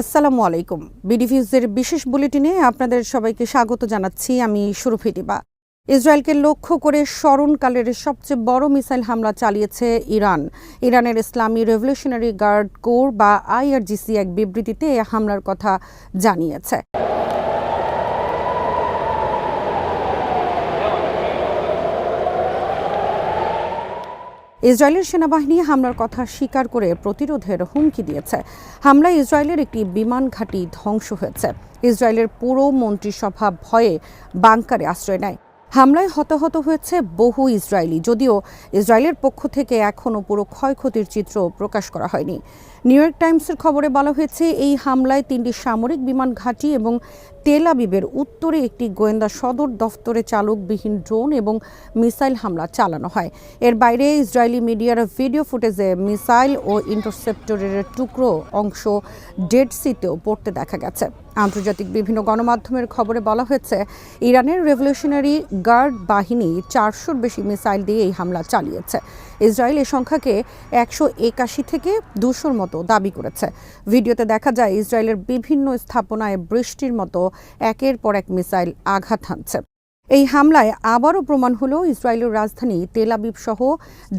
আসসালামু আলাইকুম। বিডিভিউজের বিশেষ বুলেটিনে আপনাদের সবাইকে স্বাগত জানাচ্ছি। আমি সুরভি দিবা। ইসরায়েলকে লক্ষ্য করে স্মরণকালের সবচেয়ে বড় মিসাইল হামলা চালিয়েছে ইরান। ইরানের ইসলামী রেভলিউশনারি গার্ড কোর বা আইআরজিসি এক বিবৃতিতে এ হামলার কথা জানিয়েছে। ইসরায়েলের সেনাবাহিনী হামলার কথা স্বীকার করে প্রতিরোধের হুমকি দিয়েছে। হামলায় ইসরায়েলের একটি বিমান ঘাঁটি ধ্বংস হয়েছে। ইসরায়েলের পুরো মন্ত্রিসভা ভয়ে বাংকারে আশ্রয় নেয়। হামলায় হতাহত হয়েছে বহু ইসরায়েলি, যদিও ইসরায়েলের পক্ষ থেকে এখনও পুরো ক্ষয়ক্ষতির চিত্র প্রকাশ করা হয়নি। নিউ ইয়র্ক টাইমসের খবরে বলা হয়েছে, এই হামলায় 3টি সামরিক বিমান ঘাঁটি এবং তেল আবিবের উত্তরে একটি গোয়েন্দা সদর দফতরে চালকবিহীন ড্রোন এবং মিসাইল হামলা চালানো হয়। এর বাইরে ইসরায়েলি মিডিয়ার ভিডিও ফুটেজে মিসাইল ও ইন্টারসেপ্টরের টুকরো অংশ ডেড সিতেও পড়তে দেখা গেছে। আন্তর্জাতিক বিভিন্ন গণমাধ্যমের খবরে বলা হয়েছে, ইরানের রেভলিউশনারি গার্ড বাহিনী 400-র বেশি মিসাইল দিয়ে এই হামলা চালিয়েছে। ইসরায়েল এই সংখ্যাকে 181 থেকে 200-র মতো দাবি করেছে। ভিডিওতে দেখা যায় ইসরায়েলের বিভিন্ন স্থাপনায় বৃষ্টির মতো একের পর এক মিসাইল আঘাত হানছে। এই হামলায় আবারও প্রমাণ হলো ইসরায়েলের রাজধানী তেল আবিব সহ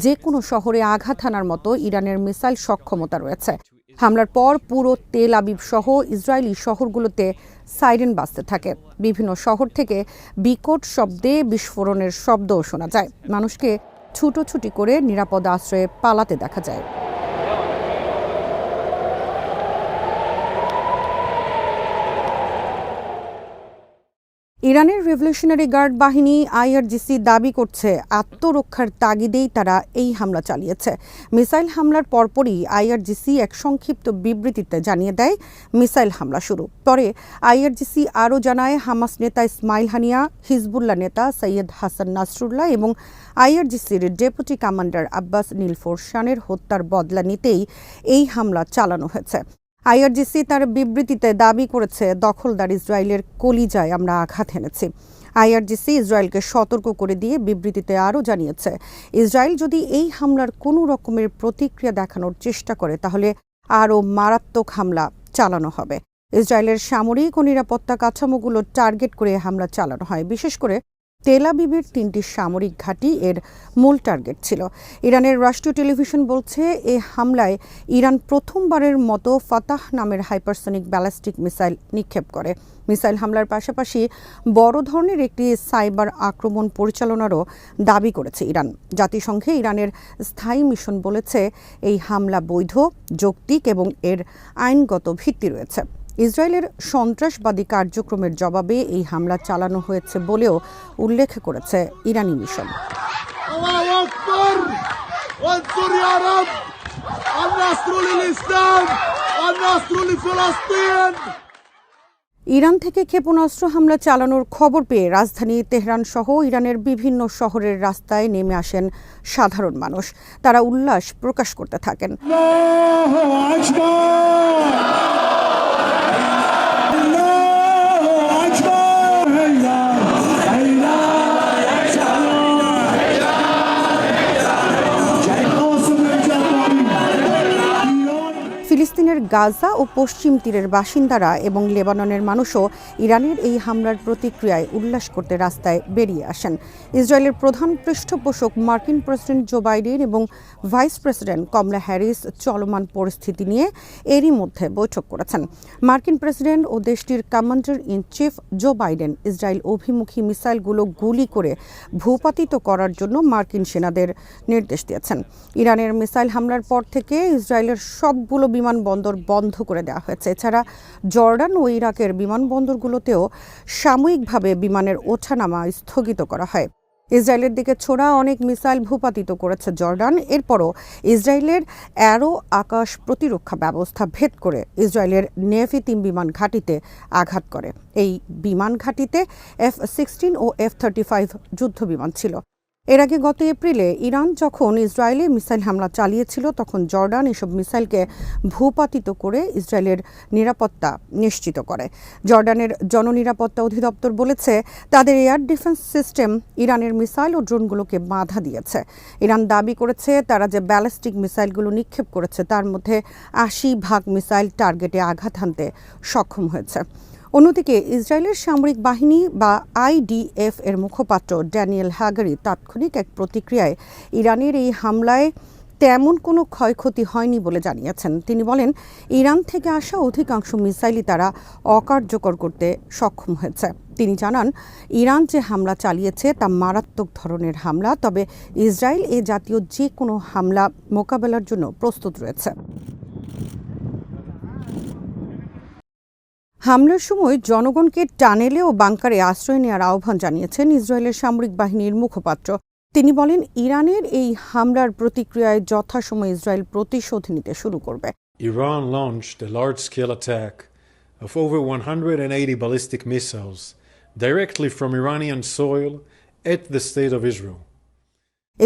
যে কোনো শহরে আঘাত হানার মতো ইরানের মিসাইল সক্ষমতা রয়েছে। হামলার পর পুরো তেল আবিব সহ ইসরায়েলি শহরগুলোতে সাইরেন বাজতে থাকে। বিভিন্ন শহর থেকে বিকট শব্দে বিস্ফোরণের শব্দও শোনা যায়। মানুষকে ছুটোছুটি করে নিরাপদ আশ্রয়ে পালাতে দেখা যায়। ইরানের রেভলিউশনারি গার্ড বাহিনী আইআরজিসি দাবি করছে, আত্মরক্ষার তাগিদেই তারা এই হামলা চালিয়েছে। মিসাইল হামলার পরপরই আইআরজিসি এক সংক্ষিপ্ত বিবৃতিতে জানিয়ে দেয় মিসাইল হামলা শুরু। পরে আইআরজিসি আরও জানায়, হামাস নেতা ইসমাইল হানিয়া, হিজবুল্লাহ নেতা সৈয়দ হাসান নাসরুল্লাহ এবং আইআরজিসির ডেপুটি কমান্ডার আব্বাস নীলফরশানের হত্যার বদলা নিতেই এই হামলা চালানো হয়েছে। আইআরজিসি তার বিবৃতিতে দাবি করেছে, দখলদার ইসরায়েলের কলিজায় আমরা আঘাত হেনেছি। আইআরজিসি ইসরায়েলকে সতর্ক করে দিয়ে বিবৃতিতে আরও জানিয়েছে, ইসরায়েল যদি এই হামলার কোনো রকমের প্রতিক্রিয়া দেখানোর চেষ্টা করে তাহলে আরও মারাত্মক হামলা চালানো হবে। ইসরায়েলের সামরিক ও নিরাপত্তা কাঠামোগুলো টার্গেট করে হামলা চালানো হয়। বিশেষ করে তেল আবিবের 3টি সামরিক ঘাঁটি এর মূল টার্গেট ছিল। ইরানের রাষ্ট্রীয় টেলিভিশন বলছে, এ হামলায় ইরান প্রথমবারের মতো ফাতাহ নামের হাইপারসনিক ব্যালিস্টিক মিসাইল নিক্ষেপ করে। মিসাইল হামলার পাশাপাশি বড় ধরনের একটি সাইবার আক্রমণ পরিচালনারও দাবি করেছে ইরান। জাতিসংঘে ইরানের স্থায়ী মিশন বলেছে, এই হামলা বৈধ, যৌক্তিক এবং এর আইনগত ভিত্তি রয়েছে। ইসরায়েলের সন্ত্রাসবাদী কার্যক্রমের জবাবে এই হামলা চালানো হয়েছে বলেও উল্লেখ করেছে ইরানি মিশন। ইরান থেকে ক্ষেপণাস্ত্র হামলা চালানোর খবর পেয়ে রাজধানী তেহরান সহ ইরানের বিভিন্ন শহরের রাস্তায় নেমে আসেন সাধারণ মানুষ। তারা উল্লাস প্রকাশ করতে থাকেন। ফিলিস্তিনের গাজা ও পশ্চিম তীরের বাসিন্দারা এবং লেবাননের মানুষও ইরানের এই হামলার প্রতিক্রিয়ায় উল্লাস করতে রাস্তায় বেরিয়ে আসেন। ইসরায়েলের প্রধান পৃষ্ঠপোষক মার্কিন প্রেসিডেন্ট জো বাইডেন এবং ভাইস প্রেসিডেন্ট কমলা হ্যারিস চলমান পরিস্থিতি নিয়ে এরই মধ্যে বৈঠক করেছেন। মার্কিন প্রেসিডেন্ট ও দেশটির commander in chief Joe Biden Israel অভিমুখী মিসাইলগুলো গুলি করে ভূপাতিত করার জন্য মার্কিন সেনাদের নির্দেশ দিয়েছেন। ইরানের মিসাইল হামলার পর থেকে ইসরায়েলের সবগুলো বিমানবন্দর বন্ধ করে দেওয়া হয়েছে। এছাড়া জর্ডান ও ইরাকের বিমানবন্দরগুলোতেও সাময়িকভাবে বিমানের ওঠানামা স্থগিত করা হয়। ইসরায়েলের দিকে ছোড়া অনেক মিসাইল ভূপাতিত করেছে জর্ডান। এরপরও ইসরায়েলের অ্যারো আকাশ প্রতিরক্ষা ব্যবস্থা ভেদ করে ইসরায়েলের নেভি 3 বিমান ঘাঁটিতে আঘাত করে। এই বিমান ঘাঁটিতে F-16 ও F-35 যুদ্ধ বিমান ছিল। এর আগে গত এপ্রিলে ইরান যখন ইসরায়েলে মিসাইল হামলা চালিয়েছিল তখন জর্ডান এসব মিসাইলকে ভূপাতিত করে ইসরায়েলের নিরাপত্তা নিশ্চিত করে। জর্ডানের জননিরাপত্তা অধিদপ্তর বলেছে তাদের এয়ার ডিফেন্স সিস্টেম ইরানের মিসাইল ও ড্রোনগুলোকে বাধা দিয়েছে। ইরান দাবি করেছে তারা যে ব্যালিস্টিক মিসাইলগুলো নিক্ষেপ করেছে তার মধ্যে ৮০% মিসাইল টার্গেটে আঘাত হানতে সক্ষম হয়েছে। অন্যদিকে ইসরায়েলের সামরিক বাহিনী বা IDF এর মুখপাত্র ড্যানিয়েল হাগারি তাৎক্ষণিক এক প্রতিক্রিয়ায় ইরানের এই হামলায় তেমন কোনো ক্ষয়ক্ষতি হয়নি বলে জানিয়েছেন। তিনি বলেন, ইরান থেকে আসা অধিকাংশ মিসাইলই তারা অকার্যকর করতে সক্ষম হয়েছে। তিনি জানান, ইরান যে হামলা চালিয়েছে তা মারাত্মক ধরনের হামলা, তবে ইসরায়েল এ জাতীয় যে কোনো হামলা মোকাবেলার জন্য প্রস্তুত রয়েছে। হামলার সময় জনগণকে টানেলে ও বাংকারে আশ্রয় নেওয়ার আহ্বান জানিয়েছেন ইসরায়েলের সামরিক বাহিনীর মুখপাত্র। তিনি বলেন, ইরানের এই হামলার প্রতিক্রিয়ায় যথাসময়ে ইসরায়েল প্রতিশোধ নিতে শুরু করবে। Iran launched a large-scale attack of over 180 ballistic missiles directly from Iranian soil at the state of Israel.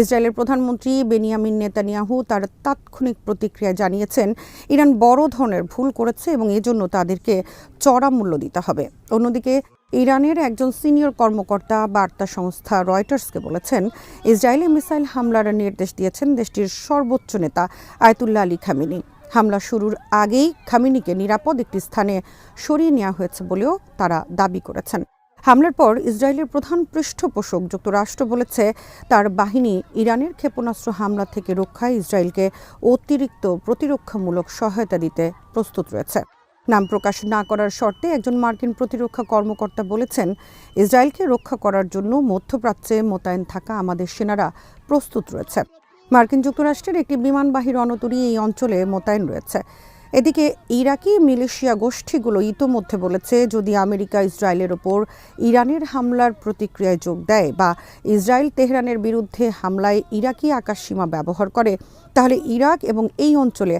ইসরায়েলের প্রধানমন্ত্রী বেনিয়ামিন নেতানিয়াহু তার তাৎক্ষণিক প্রতিক্রিয়া জানিয়েছেন, ইরান বড় ধরনের ভুল করেছে এবং এজন্য তাদেরকে চড়া মূল্য দিতে হবে। অন্যদিকে ইরানের একজন সিনিয়র কর্মকর্তা বার্তা সংস্থা রয়টার্সকে বলেছেন, ইসরায়েলি মিসাইল হামলার নির্দেশ দিয়েছেন দেশটির সর্বোচ্চ নেতা আয়াতুল্লাহ আলী খামেনি। হামলা শুরুর আগেই খামেনিকে নিরাপদ একটি স্থানে সরিয়ে নেওয়া হয়েছে বলেও তারা দাবি করেছেন। হামলার পর ইসরায়েলের প্রধান পৃষ্ঠপোষক যুক্তরাষ্ট্র বলেছে তার বাহিনী ইরানের ক্ষেপণাস্ত্র হামলা থেকে রক্ষায় ইসরায়েলকে অতিরিক্ত প্রতিরক্ষামূলক সহায়তা দিতে প্রস্তুত রয়েছে। নাম প্রকাশ না করার শর্তে একজন মার্কিন প্রতিরক্ষা কর্মকর্তা বলেছেন, ইসরায়েলকে রক্ষা করার জন্য মধ্যপ্রাচ্যে মোতায়েন থাকা আমাদের সেনারা প্রস্তুত রয়েছে। মার্কিন যুক্তরাষ্ট্রের একটি বিমানবাহী রণতরী এই অঞ্চলে মোতায়েন রয়েছে। এদিকে ইরাকি মিলিশিয়া গোষ্ঠীগুলো ইতোমধ্যে বলেছে, যদি আমেরিকা ইসরায়েলের ওপর ইরানের হামলার প্রতিক্রিয়ায় যোগ দেয় বা ইসরায়েল তেহরানের বিরুদ্ধে হামলায় ইরাকি আকাশসীমা ব্যবহার করে, তাহলে ইরাক এবং এই অঞ্চলে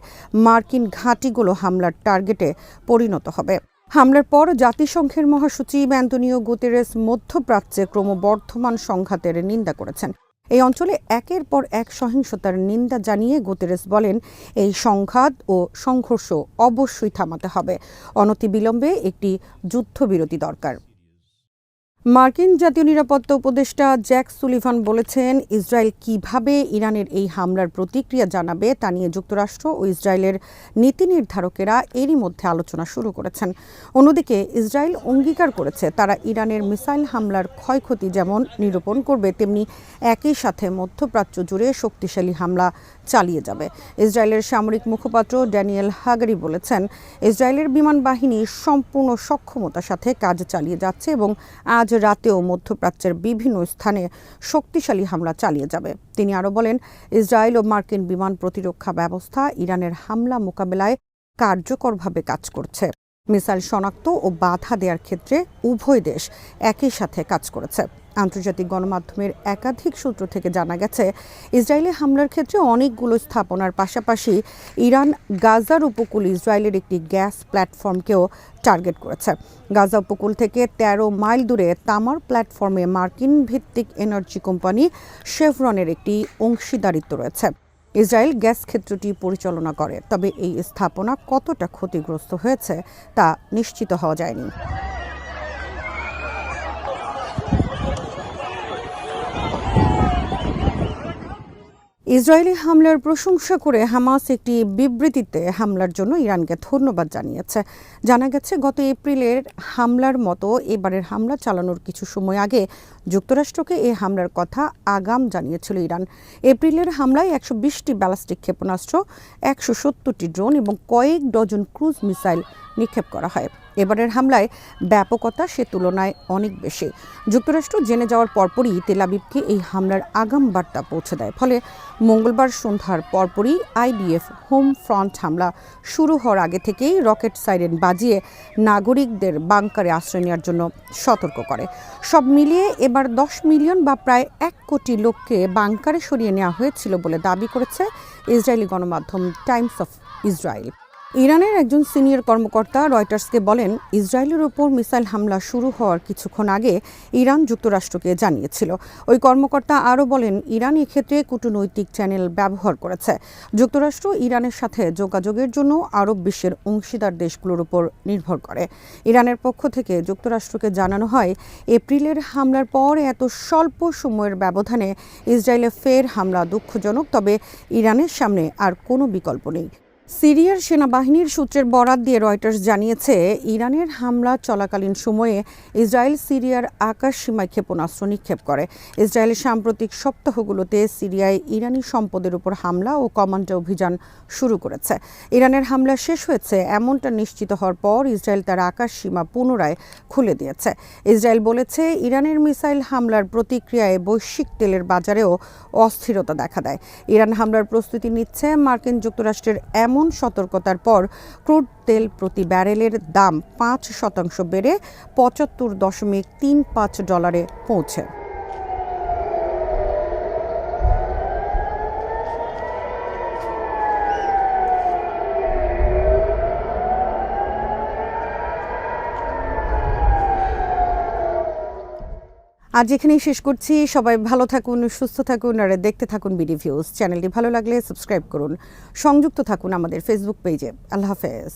মার্কিন ঘাঁটিগুলো হামলার টার্গেটে পরিণত হবে। হামলার পর জাতিসংঘের মহাসচিব অ্যান্তোনিও গুতেরেস মধ্যপ্রাচ্যে ক্রমবর্ধমান সংঘাতের নিন্দা করেছেন। এই অঞ্চলে একের পর এক সহিংসতার নিন্দা জানিয়ে গুতেরেস বলেন, এই সংঘাত ও সংঘর্ষ অবশ্যই থামাতে হবে। অনতিবিলম্বে একটি যুদ্ধবিরতি দরকার। মার্কিন জাতীয় নিরাপত্তা উপদেষ্টা জ্যাক সুলিভান বলেছেন, ইসরায়েল কিভাবে ইরানের এই হামলার প্রতিক্রিয়া জানাবে তা নিয়ে যুক্তরাষ্ট্র ও ইসরায়েলের নীতি নির্ধারকেরা এরই মধ্যে আলোচনা শুরু করেছেন। অন্যদিকে ইসরায়েল অঙ্গীকার করেছে তারা ইরানের মিসাইল হামলার ক্ষয়ক্ষতি যেমন নিরূপণ করবে, তেমনি একই সাথে মধ্যপ্রাচ্য জুড়ে শক্তিশালী হামলা চালিয়ে যাবে। ইসরায়েলের সামরিক মুখপাত্র ড্যানিয়েল হাগারি বলেছেন, ইসরায়েলের বিমান বাহিনী সম্পূর্ণ সক্ষমতার সাথে কাজ চালিয়ে যাচ্ছে এবং আজ রাতেও মধ্যপ্রাচ্যের বিভিন্ন স্থানে শক্তিশালী হামলা চালিয়ে যাবে। তিনি আরও বলেন, ইসরায়েল ও মার্কিন বিমান প্রতিরক্ষা ব্যবস্থা ইরানের হামলা মোকাবেলায় কার্যকরভাবে কাজ করছে। মিসাইল শনাক্ত ও বাধা দেওয়ার ক্ষেত্রে উভয় দেশ একই সাথে কাজ করেছে। আন্তর্জাতিক গণমাধ্যমের একাধিক সূত্র থেকে জানা গেছে, ইসরায়েলি হামলার ক্ষেত্রে অনেকগুলো স্থাপনার পাশাপাশি ইরান গাজার উপকূল ইসরায়েলের একটি গ্যাস প্ল্যাটফর্মকেও টার্গেট করেছে। গাজা উপকূল থেকে ১৩ মাইল দূরে তামার প্ল্যাটফর্মে মার্কিন ভিত্তিক এনার্জি কোম্পানি শেভরনের একটি অংশীদারিত্ব রয়েছে। ইসরায়েল গ্যাস ক্ষেত্রটি পরিচালনা করে, তবে এই স্থাপনা কতটা ক্ষতিগ্রস্ত হয়েছে তা নিশ্চিত হওয়া যায়নি। ইসরায়েলি হামলার প্রশংসা করে হামাস একটি বিবৃতিতে হামলার জন্য ইরানকে ধন্যবাদ জানিয়েছে। জানা গেছে, গত এপ্রিলের হামলার মতো এবারের হামলা চালানোর কিছু সময় আগে যুক্তরাষ্ট্রকে এই হামলার কথা আগাম জানিয়েছিল ইরান। এপ্রিলের হামলায় ১২০টি ব্যালিস্টিক ক্ষেপণাস্ত্র, ১৭০টি ড্রোন এবং কয়েক ডজন ক্রুজ মিসাইল নিক্ষেপ করা হয়। এবারের হামলায় ব্যাপকতা সে তুলনায় অনেক বেশি। যুক্তরাষ্ট্র জেনে যাওয়ার পরপরই তেল আবিবকে এই হামলার আগাম বার্তা পৌঁছে দেয়। ফলে মঙ্গলবার সন্ধ্যার পরপরই IDF হোম ফ্রন্ট হামলা শুরু হওয়ার আগে থেকেই রকেট সাইরেন বাজিয়ে নাগরিকদের বাংকারে আশ্রয় নেওয়ার জন্য সতর্ক করে। সব মিলিয়ে এবার ১০ মিলিয়ন বা প্রায় ১ কোটি লোককে বাংকারে সরিয়ে নেওয়া হয়েছিল বলে দাবি করেছে ইসরায়েলি গণমাধ্যম টাইমস অফ ইসরায়েল। ইরানের একজন সিনিয়র কর্মকর্তা রয়টার্সকে বলেন, ইসরায়েলের ওপর মিসাইল হামলা শুরু হওয়ার কিছুক্ষণ আগে ইরান যুক্তরাষ্ট্রকে জানিয়েছিল। ওই কর্মকর্তা আরও বলেন, ইরান এক্ষেত্রে কূটনৈতিক চ্যানেল ব্যবহার করেছে। যুক্তরাষ্ট্র ইরানের সাথে যোগাযোগের জন্য আরব বিশ্বের অংশীদার দেশগুলোর উপর নির্ভর করে। ইরানের পক্ষ থেকে যুক্তরাষ্ট্রকে জানানো হয়, এপ্রিলের হামলার পর এত স্বল্প সময়ের ব্যবধানে ইসরায়েলে ফের হামলা দুঃখজনক, তবে ইরানের সামনে আর কোনো বিকল্প নেই। সিরিয়ার সেনাবাহিনীর সূত্রের বরাত দিয়ে রয়টার্স জানিয়েছে, ইরানের হামলা চলাকালীন সময়ে ইসরায়েল সিরিয়ার আকাশ সীমায় ক্ষেপণাস্ত্র নিক্ষেপ করে। ইসরায়েলের সাম্প্রতিক সপ্তাহগুলোতে সিরিয়ায় ইরানি সম্পদের উপর হামলা ও কমান্ডো অভিযান শুরু করেছে। ইরানের হামলা শেষ হয়েছে এমনটা নিশ্চিত হওয়ার পর ইসরায়েল তার আকাশ সীমা পুনরায় খুলে দিয়েছে। ইসরায়েল বলেছে, ইরানের মিসাইল হামলার প্রতিক্রিয়ায় বৈশ্বিক তেলের বাজারেও অস্থিরতা দেখা দেয়। ইরান হামলার প্রস্তুতি নিচ্ছে। মার্কিন যুক্তরাষ্ট্রের এমন সতর্কতার পর ক্রুড তেল প্রতি ব্যারেলের দাম ৫% বেড়ে $৭৫.৩৫ পৌঁছে। আজ এখানেই শেষ করছি। সবাই ভালো থাকুন, সুস্থ থাকুন আর দেখতে থাকুন বিডি ভিউজ। চ্যানেলটি ভালো লাগলে সাবস্ক্রাইব করুন। সংযুক্ত থাকুন আমাদের ফেসবুক পেজে। আল্লাহ হাফেজ।